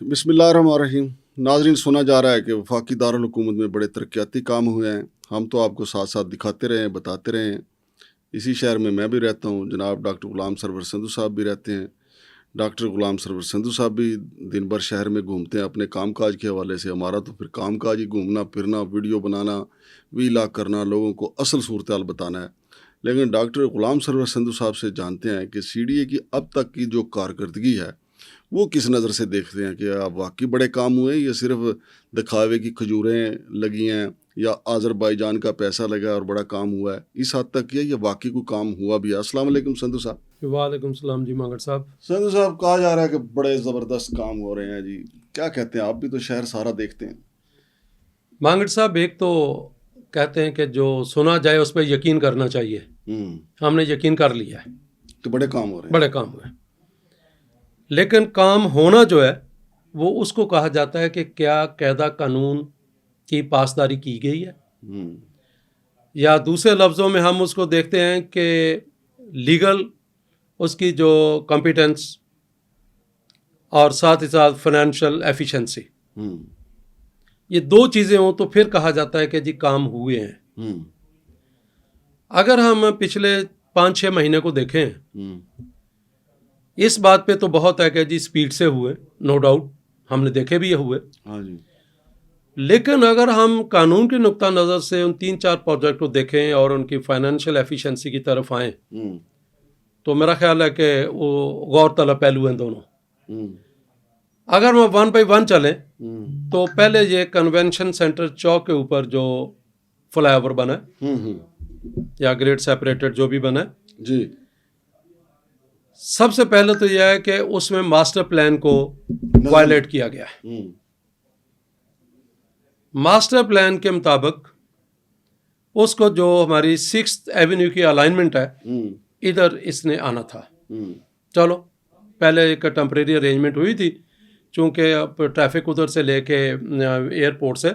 बिस्मिल्लाहिर्रहमानिर्रहीम। नाज़रीन, सुना जा रहा है कि वफाकी दारुल हुकूमत में बड़े तरक्याती काम हुए हैं। हम तो आपको साथ साथ दिखाते रहे हैं, बताते रहे हैं। इसी शहर में मैं भी रहता हूँ। जनाब डॉक्टर ग़ुलाम सरवर संधू साहब भी रहते हैं। डॉक्टर ग़ुलाम सरवर संधू साहब भी दिन भर शहर में घूमते हैं अपने काम काज के हवाले से। हमारा तो फिर काम काज ही घूमना फिरना, वीडियो बनाना, वीलॉग करना, लोगों को असल सूरत हाल बताना है। लेकिन डॉक्टर ग़ुलाम सरवर संधू साहब से जानते हैं कि CDA की अब तक की जो कारकर्दगी है वो किस नज़र से देखते हैं कि आप वाकई बड़े काम हुए या सिर्फ दिखावे की खजूरें लगी हैं या आज़रबाईजान का पैसा लगा और बड़ा काम हुआ है, इस हद तक ये वाकई कोई काम हुआ भी है। अस्सलाम वालेकुम संधू साहब। वालेकुम सलाम जी मांगड़ साहब। संधू साहब, कहा जा रहा है कि बड़े ज़बरदस्त काम हो रहे हैं जी, क्या कहते हैं? आप भी तो शहर सारा देखते हैं। मांगड़ साहब, एक तो कहते हैं कि जो सुना जाए उस पर यकीन करना चाहिए। हमने यकीन कर लिया है तो बड़े काम हो रहे हैं। बड़े काम हुए, लेकिन काम होना जो है वो उसको कहा जाता है कि क्या कायदा कानून की पासदारी की गई है, या दूसरे लफ्ज़ों में हम उसको देखते हैं कि लीगल उसकी जो कॉम्पिटेंस और साथ ही साथ फाइनेंशियल एफिशिएंसी, ये दो चीज़ें हों तो फिर कहा जाता है कि जी काम हुए हैं। अगर हम पिछले 5-6 महीने को देखें, इस बात पे तो बहुत है कि जी स्पीड से हुए, नो डाउट, हमने देखे भी ये हुए। हाँ जी। लेकिन अगर हम कानून के नुक्ता नज़र से उन 3-4 प्रोजेक्ट को देखें और उनकी फाइनेंशियल एफिशिएंसी की तरफ आएँ, तो मेरा ख्याल है कि वो गौर तलब पहलू हैं दोनों। अगर हम 1 बाई 1 चलें तो पहले ये कन्वेंशन सेंटर चौक के ऊपर जो फ्लाईओवर बना या ग्रेड सेपरेटेड जो भी बना जी, सबसे पहले तो यह है कि उसमें मास्टर प्लान को वायलेट किया गया है। मास्टर प्लान के मुताबिक उसको जो हमारी 6th एवेन्यू की अलाइनमेंट है, इधर इसने आना था। चलो, पहले एक टेम्परेरी अरेंजमेंट हुई थी, चूँकि अब ट्रैफिक उधर से लेके एयरपोर्ट से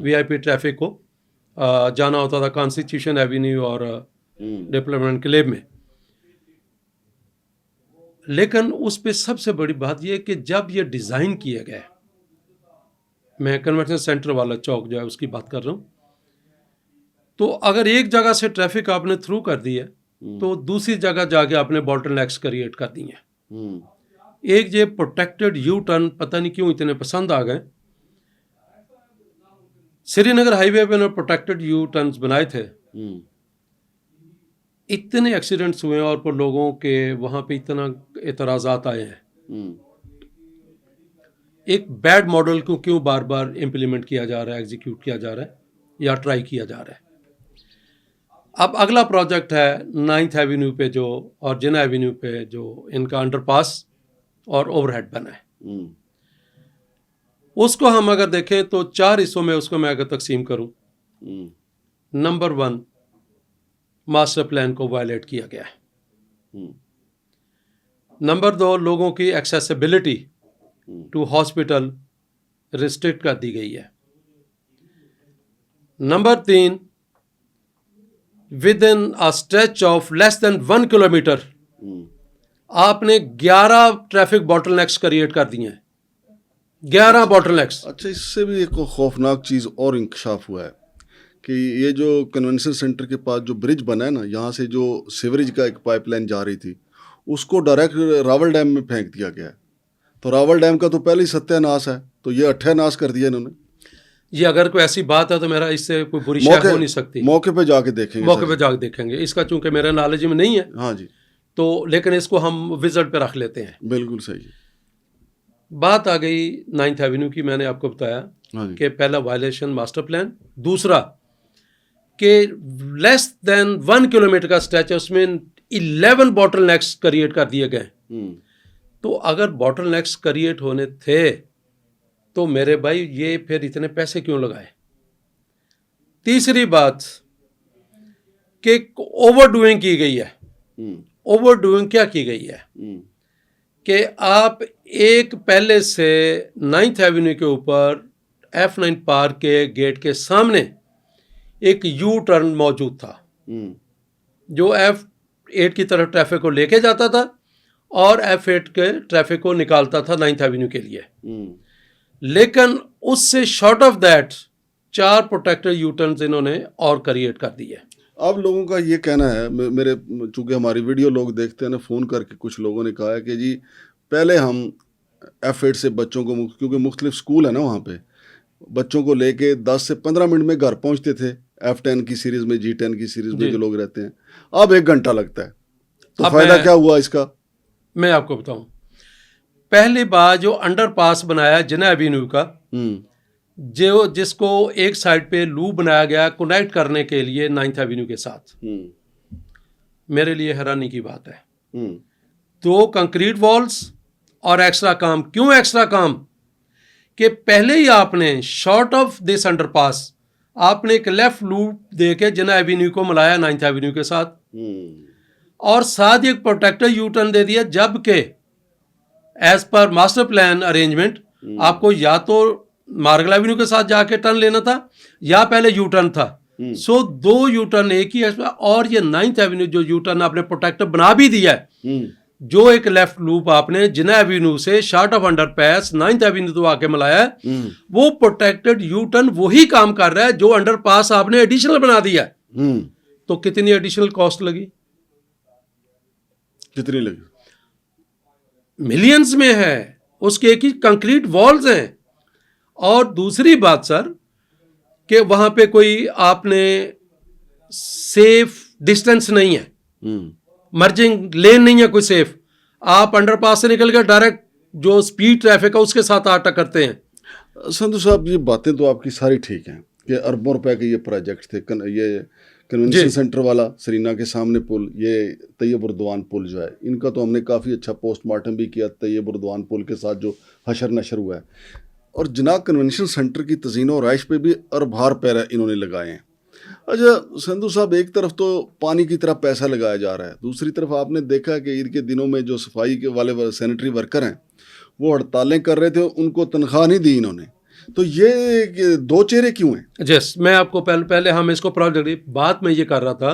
VIP ट्रैफिक को जाना होता था कॉन्स्टिट्यूशन एवेन्यू और डेवलपमेंट क्लेब में। लेकिन उस पर सबसे बड़ी बात यह कि जब ये डिज़ाइन किया गया, मैं कन्वेंशन सेंटर वाला चौक जो है उसकी बात कर रहा हूँ, तो अगर एक जगह से ट्रैफिक आपने थ्रू कर दी है तो दूसरी जगह जाके आपने बॉटलनेक्स क्रिएट कर दी हैं। एक ये प्रोटेक्टेड यू टर्न पता नहीं क्यों इतने पसंद आ गए। श्रीनगर हाईवे पे प्रोटेक्टेड यू टर्न्स बनाए थे, इतने एक्सीडेंट्स हुए और पर लोगों के वहाँ पे इतना एतराज़ात आए हैं। एक बैड मॉडल को क्यों बार बार इम्प्लीमेंट किया जा रहा है, एग्जीक्यूट किया जा रहा है या ट्राई किया जा रहा है। अब अगला प्रोजेक्ट है 9th एवेन्यू पे जो और जिना एवेन्यू पे जो इनका अंडरपास और ओवरहेड बना है, उसको हम अगर देखें तो 4 हिस्सों में उसको मैं अगर तकसीम करूं, नंबर 1, मास्टर प्लान को वायलेट किया गया है। नंबर 2, लोगों की एक्सेसिबिलिटी टू हॉस्पिटल रिस्ट्रिक्ट कर दी गई है। Number 3, with in a stretch of less than 1 kilometre आपने 11 ट्रैफिक बॉटलनेक्स क्रिएट कर दिए हैं। 11 बॉटलनेक्स। अच्छा, इससे भी एक खौफनाक चीज़ और इंकशाफ हुआ है कि ये जो कन्वेंशन सेंटर के पास जो ब्रिज बना है ना, यहाँ से जो सीवरेज का एक पाइपलाइन जा रही थी उसको डायरेक्ट रावल डैम में फेंक दिया गया है। तो रावल डैम का तो पहले ही सत्यानाश है, तो ये अट्ठानाश कर दिया इन्होंने। ये अगर कोई ऐसी बात है तो मेरा इससे कोई बुरी शय हो नहीं सकती। मौके पे जाके देखेंगे, मौके पे जाके देखेंगे। इसका चूंकि मेरा नॉलेज में नहीं है, हाँ जी, तो लेकिन इसको हम विजिट पे रख लेते हैं। बिल्कुल सही है। बात आ गई 9th एवेन्यू की। मैंने आपको बताया कि पहला वायलेशन मास्टर प्लान, दूसरा कि लेस देन 1 किलोमीटर का स्ट्रेच है, उसमें 11 बॉटलनेक्स क्रिएट कर दिए गए। तो अगर बॉटलनेक्स क्रिएट होने थे तो मेरे भाई ये फिर इतने पैसे क्यों लगाए। तीसरी बात कि ओवरडूइंग की गई है। ओवरडूइंग क्या की गई है कि आप एक पहले से 9th एवेन्यू के ऊपर F9 पार्क के गेट के सामने एक यू टर्न मौजूद था जो F8 की तरफ ट्रैफिक को लेके जाता था और F8 के ट्रैफिक को निकालता था 9th एवेन्यू के लिए। लेकिन उससे short of that 4 protected U turns इन्होंने और क्रिएट कर दिए। अब लोगों का ये कहना है, मेरे चूंकि हमारी वीडियो लोग देखते हैं ना, फ़ोन करके कुछ लोगों ने कहा है कि जी पहले हम F8 से बच्चों को, क्योंकि मुख्तलिफ स्कूल है ना वहाँ पे, बच्चों को लेके 10 से 15 मिनट में घर पहुँचते थे F10 की सीरीज़ में, G10 की सीरीज़ में जो लोग रहते हैं। अब 1 घंटा लगता है, तो फ़ायदा क्या हुआ इसका? मैं आपको बताऊं, पहली बार जो अंडरपास बनाया जिना एवेन्यू का, जो जिसको एक साइड पे लूप बनाया गया कनेक्ट करने के लिए 9th एवेन्यू के साथ, मेरे लिए हैरानी की बात है। 2 कंक्रीट वॉल्स और एक्स्ट्रा काम। क्यों एक्स्ट्रा काम? कि पहले ही आपने शॉर्ट ऑफ दिस अंडरपास आपने एक लेफ्ट लूप दे के जिना एवेन्यू को मिलाया 9th एवेन्यू के साथ, और साथ ही एक प्रोटेक्टर यू टर्न दे दिया, जबकि as per master plan arrangement आपको या तो मार्गल एवेन्यू के साथ जाके टर्न लेना था या पहले यू टर्न था। सो 2 यू टर्न एक ही है, और ये 9th एवेन्यू जो यू टर्न आपने प्रोटेक्टर बना भी दिया है, जो एक लेफ्ट लूप आपने जिना एवेन्यू से short of underpass 9th Avenue तो आके मिलाया है, वो प्रोटेक्टेड यू टर्न वही काम कर रहा है जो अंडरपास आपने एडिशनल बना दिया है। तो कितनी एडिशनल कॉस्ट लगी? कितनी लगी? मिलियंस में है। उसके एक ही कंक्रीट वॉल्स हैं। और दूसरी बात सर, कि वहां पे कोई आपने सेफ डिस्टेंस नहीं है, मर्जिंग लेन नहीं है कोई सेफ। आप अंडरपास से निकल के डायरेक्ट जो स्पीड ट्रैफिक है उसके साथ अटैक करते हैं। संधू साहब, ये बातें तो आपकी सारी ठीक हैं कि अरबों रुपए के ये प्रोजेक्ट थे। ये कन्वेंशन सेंटर वाला सरीना के सामने पुल, ये तैयब उर्दवान पुल जो है, इनका तो हमने काफ़ी अच्छा पोस्टमार्टम भी किया तैयब उर्दवान पुल के साथ जो हशर नशर हुआ है। और जनाब कन्वेंशन सेंटर की तज़ीन और राइश पे भी अरबार पैरा इन्होंने लगाए हैं। अच्छा संधू साहब, एक तरफ तो पानी की तरह पैसा लगाया जा रहा है, दूसरी तरफ आपने देखा कि ईद के दिनों में जो सफाई के वाले सैनिटरी वर्कर हैं वो हड़तालें कर रहे थे, उनको तनख्वाह नहीं दी इन्होंने। तो ये 2 चेहरे क्यों हैं? जस मैं आपको पहले हम इसको प्रोजेक्ट बात में ये कर रहा था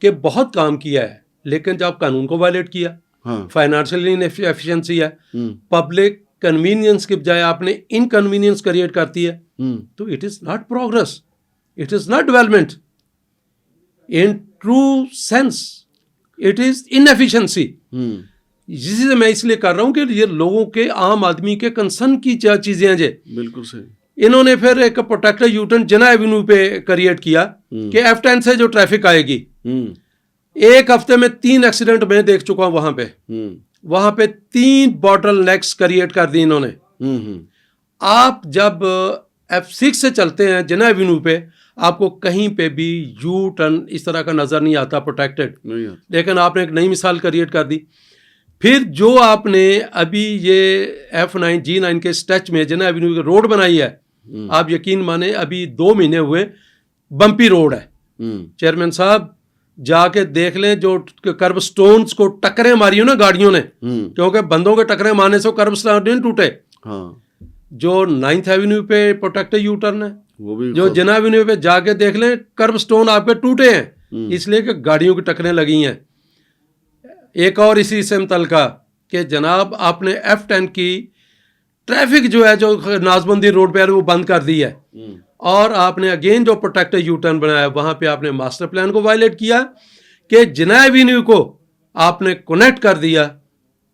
कि बहुत काम किया है, लेकिन जब कानून को वायलेट किया, फाइनेंशियल इनएफिशिएंसी है, पब्लिक कन्वीनियंस के बजाय आपने इनकन्वीनियंस क्रिएट करती है, तो it is not progress, it is not development in true sense, it is inefficiency. जिसे मैं इसलिए कर रहा हूं कि ये लोगों के, आम आदमी के कंसर्न की चीजें हैं। जे बिल्कुल सही। इन्होंने फिर एक protected U turn Jinnah avenue पे क्रिएट किया कि F10 से जो ट्रैफिक आएगी, एक हफ्ते में 3 एक्सीडेंट मैं देख चुका हूं वहां पे 3 बॉटल नेक्स क्रिएट कर दी इन्होंने। आप जब F6 से चलते हैं जिना एवेन्यू पे, आपको कहीं पे भी यू टर्न इस तरह का नजर नहीं आता प्रोटेक्टेड, लेकिन आपने एक नई मिसाल क्रिएट कर दी। फिर जो आपने अभी ये F9 G9 के स्ट्रेच में जिना एवेन्यू की रोड बनाई है, आप यकीन माने अभी 2 महीने हुए, बम्पी रोड है। चेयरमैन साहब जाके देख लें, जो कर्ब स्टोन्स को टक्करें मारी हो ना गाड़ियों ने, क्योंकि बंदों के टक्करें मारने से कर्ब स्टोन नहीं टूटे। जो 9th एवेन्यू पे प्रोटेक्टर यू टर्न है, वो भी जो जिना एवेन्यू पे जाके देख लें, कर्ब स्टोन आपके टूटे हैं, इसलिए कि गाड़ियों की टक्करें लगी हैं। एक और इसी से मुतल्लिका कि जनाब आपने F10 की ट्रैफिक जो है, जो नाजबंदी रोड पे है, वो बंद कर दी है, और आपने अगेन जो प्रोटेक्टर यू टर्न बनाया वहां पे आपने मास्टर प्लान को वायलेट किया कि जिना एवेन्यू को आपने कनेक्ट कर दिया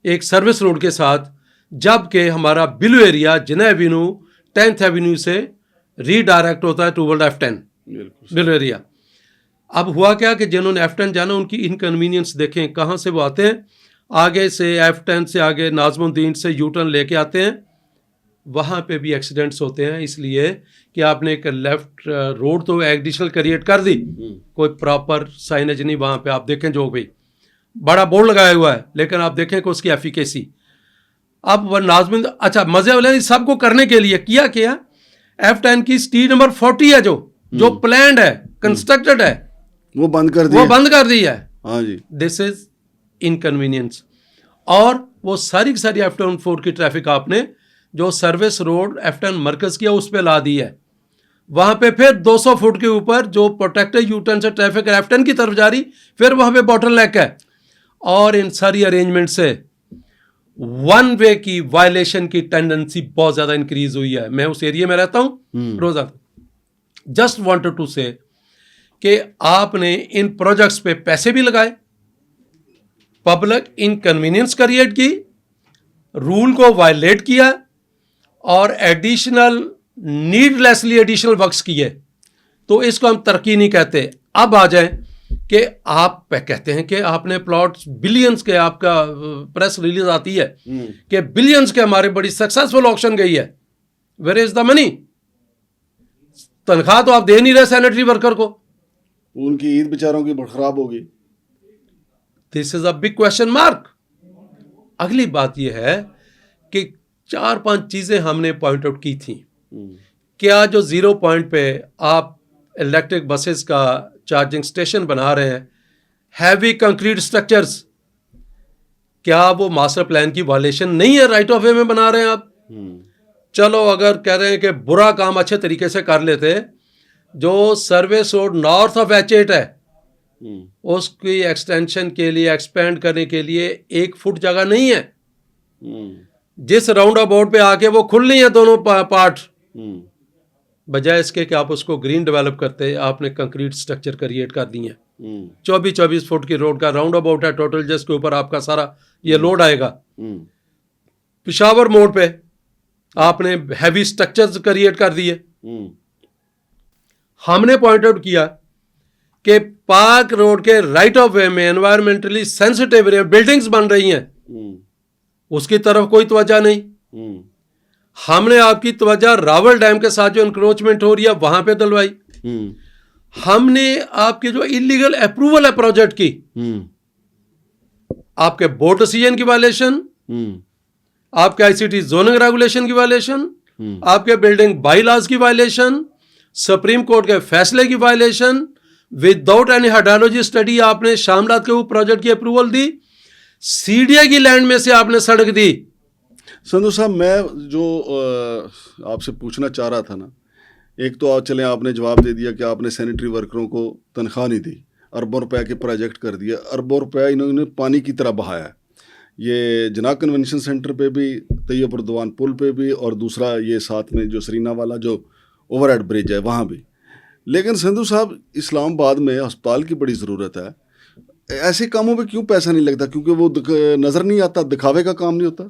एक सर्विस रोड के साथ, जबकि हमारा बिलो एरिया जिना एवेन्यू 10th एवेन्यू से रीडायरेक्ट होता है टूवर्ड F10 बिलो एरिया। अब हुआ क्या कि जिन्होंने F10 जाना, उनकी इनकन्वीनियंस देखें, कहाँ से वो आते हैं, आगे से F10 से आगे नाजमुद्दीन से यू टर्न लेके आते हैं, वहाँ पे भी एक्सीडेंट्स होते हैं, इसलिए कि आपने एक लेफ्ट रोड तो एडिशनल क्रिएट कर दी, कोई प्रॉपर साइनेज नहीं वहाँ पे। आप देखें जो भी बड़ा बोर्ड लगाया हुआ है, लेकिन आप देखें कि उसकी एफिकेसी। अब वह नाजमुद्दीन, अच्छा मजे वाले सबको करने के लिए किया F10 की स्ट्रीट नंबर 40 है, जो प्लान्ड है, कंस्ट्रक्टेड है, वो बंद कर दी है। हाँ जी, दिस इज इनकन्वीनियंस। और वो सारी की सारी F4 की ट्रैफिक आपने जो सर्विस रोड F10 मरकज किया उस पे ला दी है। वहां पे फिर 200 फुट के ऊपर जो प्रोटेक्टर यू टर्न से ट्रैफिक F10 की तरफ जा रही, फिर वहां पे बॉटल नेक है। और इन सारी अरेंजमेंट से वन वे की वायलेशन की टेंडेंसी बहुत ज्यादा इंक्रीज हुई है। मैं उस एरिया में रहता हूं रोजा। जस्ट वांटेड टू से कि आपने इन प्रोजेक्ट्स पे पैसे भी लगाए, पब्लिक इनकन्वीनियंस क्रिएट की, रूल को वायलेट किया और एडिशनल नीडलेसली एडिशनल वर्क्स किए, तो इसको हम तरक्की नहीं कहते। अब आ जाए कि आप कहते हैं कि आपने प्लॉट्स बिलियंस के, आपका प्रेस रिलीज आती है कि बिलियंस के हमारे बड़ी सक्सेसफुल ऑक्शन गई है, वेयर इज द मनी? तनख्वाह तो आप दे नहीं रहे सैनिटरी वर्कर को, उनकी ईद बेचारों की बहुत खराब होगी। This is a big question mark. अगली बात यह है कि 4-5 चीजें हमने पॉइंट आउट की थी। क्या जो 0 पॉइंट पे आप इलेक्ट्रिक बसेस का चार्जिंग स्टेशन बना रहे हैं, हैवी कंक्रीट स्ट्रक्चर्स, क्या वो मास्टर प्लान की वायलेशन नहीं है? राइट ऑफ वे में बना रहे हैं आप। चलो अगर कह रहे हैं कि बुरा काम अच्छे तरीके से कर लेते, जो service road north of H8 है उसकी एक्सटेंशन के लिए, एक्सपेंड करने के लिए 1 फुट जगह नहीं है। जिस राउंड अबाउट पे आके वो खुल नहीं है दोनों पार्ट, बजाय इसके कि आप उसको ग्रीन डेवलप करते, आपने कंक्रीट स्ट्रक्चर क्रिएट कर दिए। 24 फुट की रोड का राउंड अबाउट है टोटल, जिसके ऊपर आपका सारा ये लोड आएगा। पिशावर मोड़ पे आपने हैवी स्ट्रक्चर्स क्रिएट कर दिए। हमने पॉइंट आउट किया कि पार्क रोड के राइट ऑफ वे में एनवायरमेंटली सेंसिटिव एरिया बिल्डिंग्स बन रही हैं, उसकी तरफ कोई तवज्जो नहीं। हमने आपकी तवज्जो रावल डैम के साथ जो इंक्रोचमेंट हो रही है वहां पे दिलवाई। हमने आपके जो इलीगल अप्रूवल है प्रोजेक्ट की, आपके बोर्ड डिसीजन की वायलेशन, आपके आईसीटी जोनिंग रेगुलेशन की वायलेशन, आपके बिल्डिंग बाईलॉज की वायलेशन, सुप्रीम कोर्ट के फैसले की violation, without any hydrology study आपने शामलात के ऊपर प्रोजेक्ट की अप्रूवल दी, सीडीए की लैंड में से आपने सड़क दी। संधू साहब, मैं जो आपसे पूछना चाह रहा था ना, एक तो आप चले आपने जवाब दे दिया कि आपने सैनिटरी वर्करों को तनख्वाह नहीं दी, अरबों रुपए के प्रोजेक्ट कर दिए, अरबों रुपए इन्होंने पानी की तरह बहाया। ये जना कन्वेंशन सेंटर पे भी, तैयब उर्दवान पुल पे भी, और दूसरा ये साथ में जो सरीना वाला जो ओवरहेड ब्रिज है वहाँ भी। लेकिन संधू साहब, इस्लामाबाद में अस्पताल की बड़ी ज़रूरत है, ऐसे कामों पे क्यों पैसा नहीं लगता? क्योंकि वो नज़र नहीं आता, दिखावे का काम नहीं होता।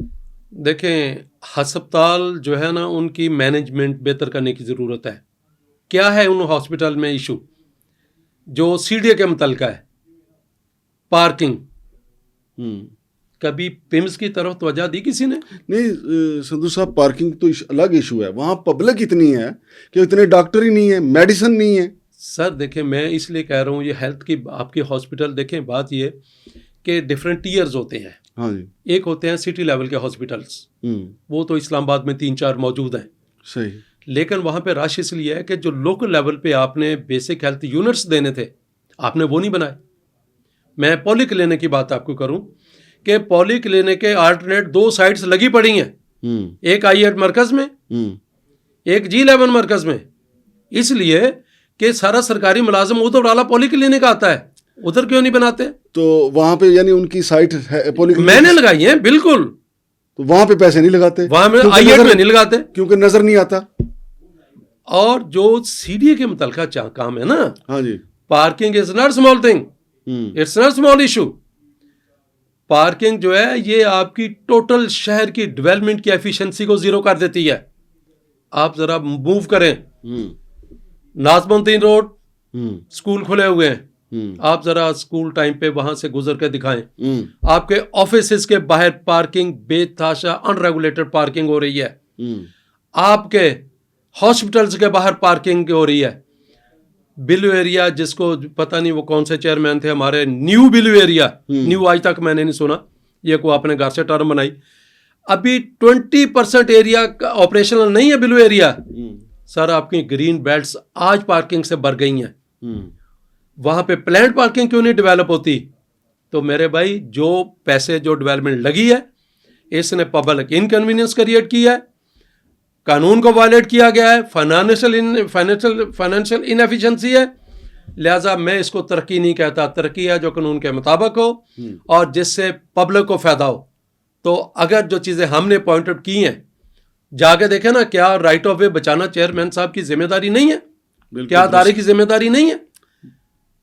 देखें, अस्पताल जो है ना, उनकी मैनेजमेंट बेहतर करने की ज़रूरत है। क्या है उन हॉस्पिटल में इशू जो सीडीए के मुतल्लिक़ है? पार्किंग। कभी पिम्स की तरफ तवज्जो दी किसी ने? नहीं संधू साहब, पार्किंग तो अलग इशू है, वहाँ पब्लिक इतनी है कि इतने डॉक्टर ही नहीं है, मेडिसिन नहीं है। सर देखें, मैं इसलिए कह रहा हूँ ये हेल्थ की आपकी हॉस्पिटल, देखें बात ये कि डिफरेंट टीयर्स होते हैं। हाँ जी। एक होते हैं सिटी लेवल के हॉस्पिटल्स, वो तो इस्लामाबाद में 3-4 मौजूद हैं। सही। लेकिन वहाँ पे रश इसलिए है कि जो लोकल लेवल पे आपने बेसिक हेल्थ यूनिट्स देने थे, आपने वो नहीं बनाए। मैं पॉली क्लिनिक की बात आपको करूँ कि पॉली क्लिनिक के अल्टरनेट 2 साइट्स लगी पड़ी हैं, एक I8 मरकज़ में, एक G11 मरकज़ में, इसलिए कि सारा सरकारी मुलाजिम उधर वाला पॉली क्लिनिक आता है, उधर क्यों नहीं बनाते? तो वहां पे यानी उनकी साइट है मैंने लगाई है, बिल्कुल। तो वहां पे पैसे नहीं लगाते, वहां में I8 में नहीं लगाते, क्योंकि नजर नहीं आता। और जो सीडीए के मुतल्लिका काम है ना, हाँ जी, parking is not small thing, it's not small issue. Parking जो है ये आपकी टोटल शहर की डेवलपमेंट की एफिशिएंसी को जीरो कर देती है। आप जरा मूव करें, नाजमुद्दीन रोड, स्कूल खुले हुए हैं, आप जरा स्कूल टाइम पे वहां से गुजर के दिखाएं, आपके ऑफिस के बाहर पार्किंग बेतहाशा अनरेगुलेटेड पार्किंग हो रही है, आपके हॉस्पिटल्स के बाहर पार्किंग हो रही है। बिलू एरिया, जिसको पता नहीं वो कौन से चेयरमैन थे हमारे, न्यू बिलू एरिया, न्यू आज तक मैंने नहीं सुना, ये को आपने घर से टर्म बनाई। अभी 20% एरिया ऑपरेशनल नहीं है बिलू एरिया। सर आपकी ग्रीन बेल्ट्स आज पार्किंग से भर गई हैं, वहां पे प्लान्ड पार्किंग क्यों नहीं डेवलप होती? तो मेरे भाई, जो पैसे जो डेवलपमेंट लगी है, इसने पब्लिक इनकन्वीनियंस क्रिएट किया है, कानून को वायलेट किया गया है, फाइनेंशियल इनएफिशिएंसी है। लिहाजा मैं इसको तरक्की नहीं कहता, तरक्की है जो कानून के मुताबिक हो और जिससे पब्लिक को फायदा हो। तो अगर जो चीज़ें हमने पॉइंट आउट की हैं, जाके देखें ना, क्या राइट ऑफ वे बचाना चेयरमैन साहब की जिम्मेदारी नहीं है? क्या अदारे की जिम्मेदारी नहीं है?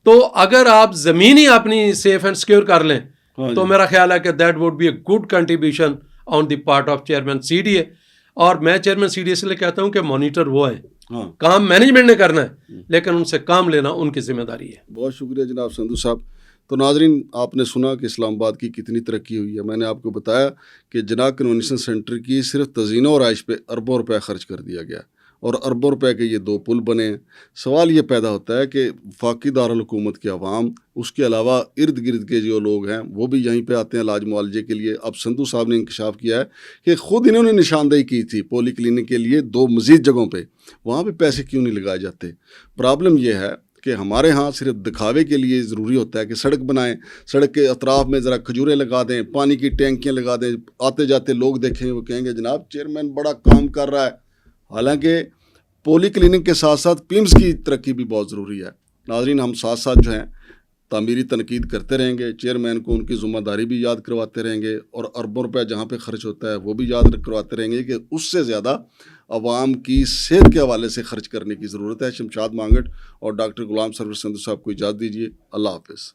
तो अगर आप ज़मीन ही अपनी सेफ एंड सिक्योर कर लें, तो मेरा ख्याल है कि that would be a good contribution on the part of chairman CDA. और मैं चेयरमैन सीडीए इसलिए कहता हूँ कि मॉनिटर वो है, काम मैनेजमेंट ने करना है, लेकिन उनसे काम लेना उनकी जिम्मेदारी है। बहुत शुक्रिया जनाब संधू साहब। तो नाजरीन, आपने सुना कि इस्लामाबाद की कितनी तरक्की हुई है। मैंने आपको बताया कि जिन्ना कन्वेंशन सेंटर की सिर्फ तज़ीन और आइश पे अरबों रुपए खर्च कर दिया गया और अरबों रुपए के ये 2 पुल बने हैं। सवाल ये पैदा होता है कि वफाकी दारुल हुकूमत के अवाम, उसके अलावा इर्द गिर्द के जो लोग हैं वो भी यहीं पे आते हैं इलाज मुआलजे के लिए। अब संधू साहब ने इंकशाफ किया है कि ख़ुद इन्होंने निशानदेही की थी पोली क्लिनिक के लिए 2 मज़ीद जगहों पे, वहाँ पे पैसे क्यों नहीं लगाए जाते। प्रॉब्लम ये है कि हमारे यहाँ सिर्फ दिखावे के लिए ज़रूरी होता है कि सड़क बनाएं, सड़क के अतराफ़ में ज़रा खजूरें लगा दें, पानी की टैंकियाँ लगा दें, आते जाते लोग देखें, वो कहेंगे जनाब चेयरमैन बड़ा काम कर रहा है। हालांकि पोली क्लिनिक के साथ साथ पिम्स की तरक्की भी बहुत ज़रूरी है। नाज़रीन, हम साथ साथ जो हैं तामीरी तनकीद करते रहेंगे, चेयरमैन को उनकी ज़िम्मेदारी भी याद करवाते रहेंगे और अरबों रुपए जहाँ पे ख़र्च होता है वो भी याद करवाते रहेंगे कि उससे ज़्यादा अवाम की सेहत के हवाले से ख़र्च करने की ज़रूरत है। शमशाद मांगट और डॉक्टर गुलाम सरवर संधू साहब को इजाज़त दीजिए। अल्लाह हाफ़िज़।